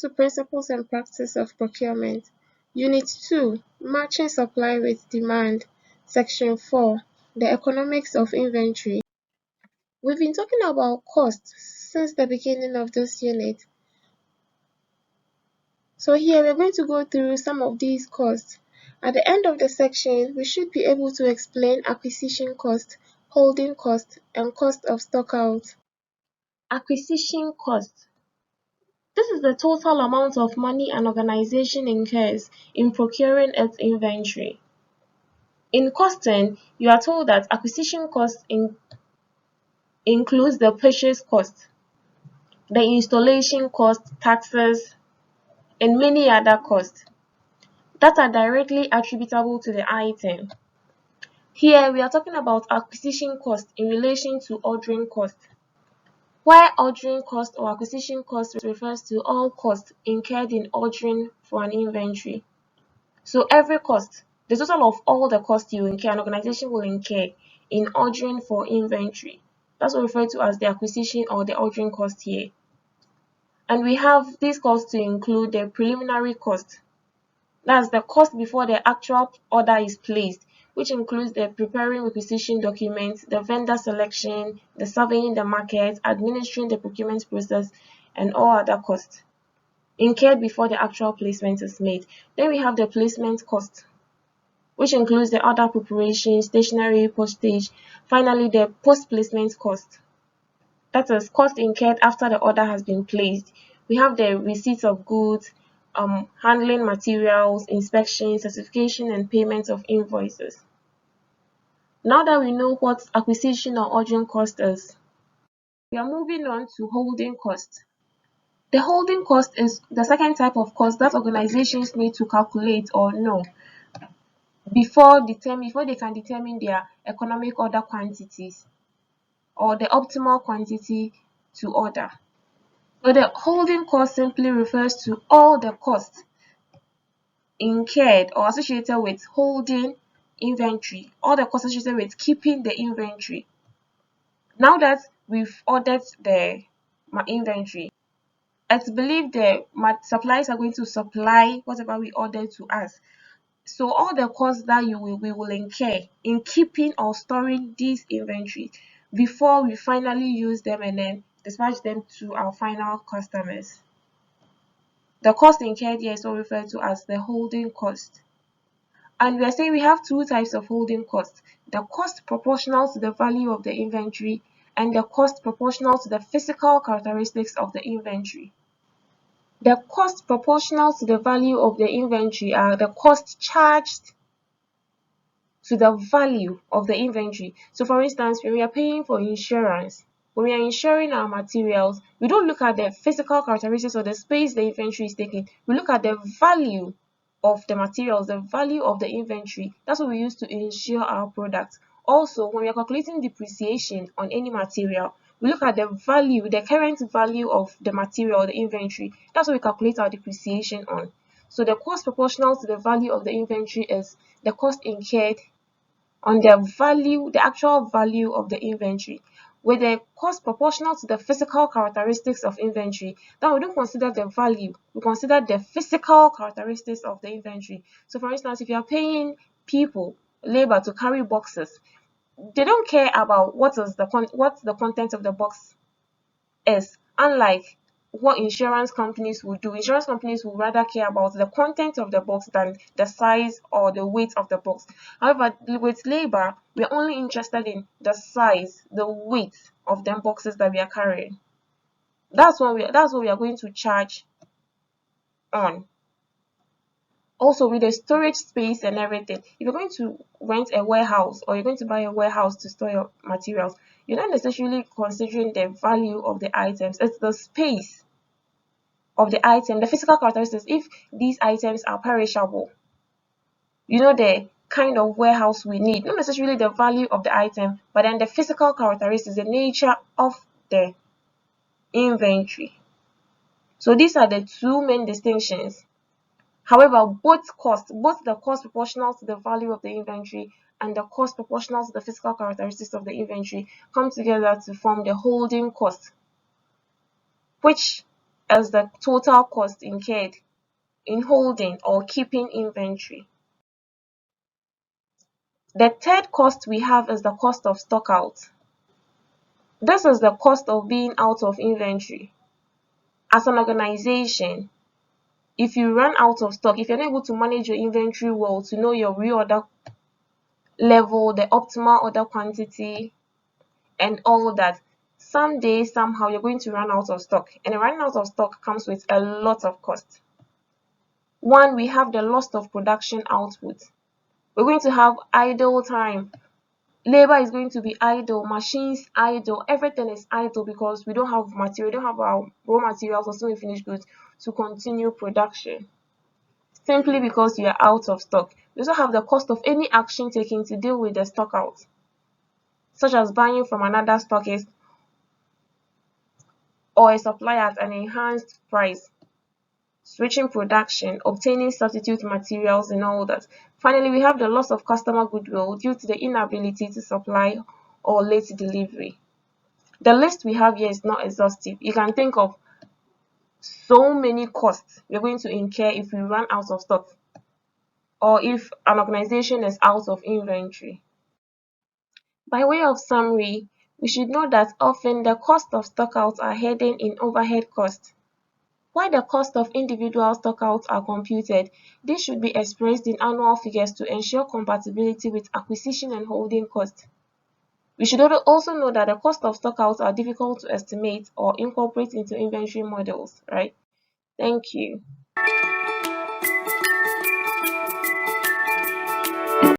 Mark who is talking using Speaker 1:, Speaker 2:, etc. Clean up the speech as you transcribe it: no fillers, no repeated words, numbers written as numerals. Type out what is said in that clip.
Speaker 1: to Principles and Practice of Procurement. Unit 2, Matching Supply with Demand. Section 4, The Economics of Inventory. We've been talking about costs since the beginning of this unit. So here we're going to go through some of these costs. At the end of the section, we should be able to explain acquisition cost, holding cost, and cost of stock out. Acquisition cost. This is the total amount of money an organization incurs in procuring its inventory. In costing, you are told that acquisition cost includes the purchase cost, the installation cost, taxes, and many other costs that are directly attributable to the item. Here, we are talking about acquisition cost in relation to ordering cost. While ordering cost or acquisition cost refers to all costs incurred in ordering for an inventory. So every cost, the total of all the costs you incur, an organization will incur in ordering for inventory. That's what referred to as the acquisition or the ordering cost here. And we have these costs to include the preliminary cost. That's the cost before the actual order is placed, which includes the preparing requisition documents, the vendor selection, the surveying the market, administering the procurement process, and all other costs incurred before the actual placement is made. Then we have the placement cost, which includes the order preparation, stationery, postage, finally the post-placement cost. That is cost incurred after the order has been placed. We have the receipt of goods, handling materials, inspection, certification, and payment of invoices. Now that we know what acquisition or ordering cost is, we are moving on to holding cost. The holding cost is the second type of cost that organizations need to calculate or know before they can determine their economic order quantities or the optimal quantity to order. So the holding cost simply refers to all the costs incurred or associated with holding inventory, all the costs associated with keeping the inventory. Now that we've ordered the inventory, it's believed the suppliers are going to supply whatever we ordered to us. So all the costs that we will incur in keeping or storing these inventory before we finally use them and then dispatch them to our final customers. The cost incurred here is also referred to as the holding cost. And we are saying we have two types of holding cost: the cost proportional to the value of the inventory and the cost proportional to the physical characteristics of the inventory. The cost proportional to the value of the inventory are the costs charged to the value of the inventory. So for instance, when we are paying for insurance, when we are insuring our materials, we don't look at the physical characteristics or the space the inventory is taking. We look at the value of the materials, the value of the inventory. That's what we use to insure our products. Also, when we are calculating depreciation on any material, we look at the value, the current value of the material, the inventory. That's what we calculate our depreciation on. So the cost proportional to the value of the inventory is the cost incurred on the value, the actual value of the inventory, with the cost proportional to the physical characteristics of inventory. Now we don't consider the value, we consider the physical characteristics of the inventory. So for instance, if you are paying people labor to carry boxes, they don't care about what the content of the box is, unlike what insurance companies will do. Insurance companies will rather care about the content of the box than the size or the weight of the box. However, with labor, we're only interested in the size, the weight of the boxes that we are carrying. That's what we are going to charge on. Also, with the storage space and everything, if you're going to rent a warehouse or you're going to buy a warehouse to store your materials, you're not necessarily considering the value of the items. It's the space of the item, the physical characteristics. If these items are perishable, you know the kind of warehouse we need, not necessarily the value of the item, but then the physical characteristics, the nature of the inventory. So these are the two main distinctions. However, both the cost proportional to the value of the inventory and the cost proportional to the physical characteristics of the inventory come together to form the holding cost, which as the total cost incurred in holding or keeping inventory. The third cost we have is the cost of stock out. This is the cost of being out of inventory. As an organization, if you run out of stock, if you're not able to manage your inventory well to know your reorder level, the optimal order quantity, and all that, someday, somehow, you're going to run out of stock. And running out of stock comes with a lot of cost. One, we have the loss of production output. We're going to have idle time. Labor is going to be idle, machines idle, everything is idle because we don't have material, we don't have our raw materials or semi-finished goods to continue production. Simply because you are out of stock. We also have the cost of any action taken to deal with the stock out, such as buying from another stockist or a supplier at an enhanced price, switching production, obtaining substitute materials, and all that. Finally, we have the loss of customer goodwill due to the inability to supply or late delivery. The list we have here is not exhaustive. You can think of so many costs we're going to incur if we run out of stock or if an organization is out of inventory. By way of summary, we should know that often the cost of stockouts are hidden in overhead costs. While the cost of individual stockouts are computed, this should be expressed in annual figures to ensure compatibility with acquisition and holding costs. We should also know that the cost of stockouts are difficult to estimate or incorporate into inventory models, right? Thank you.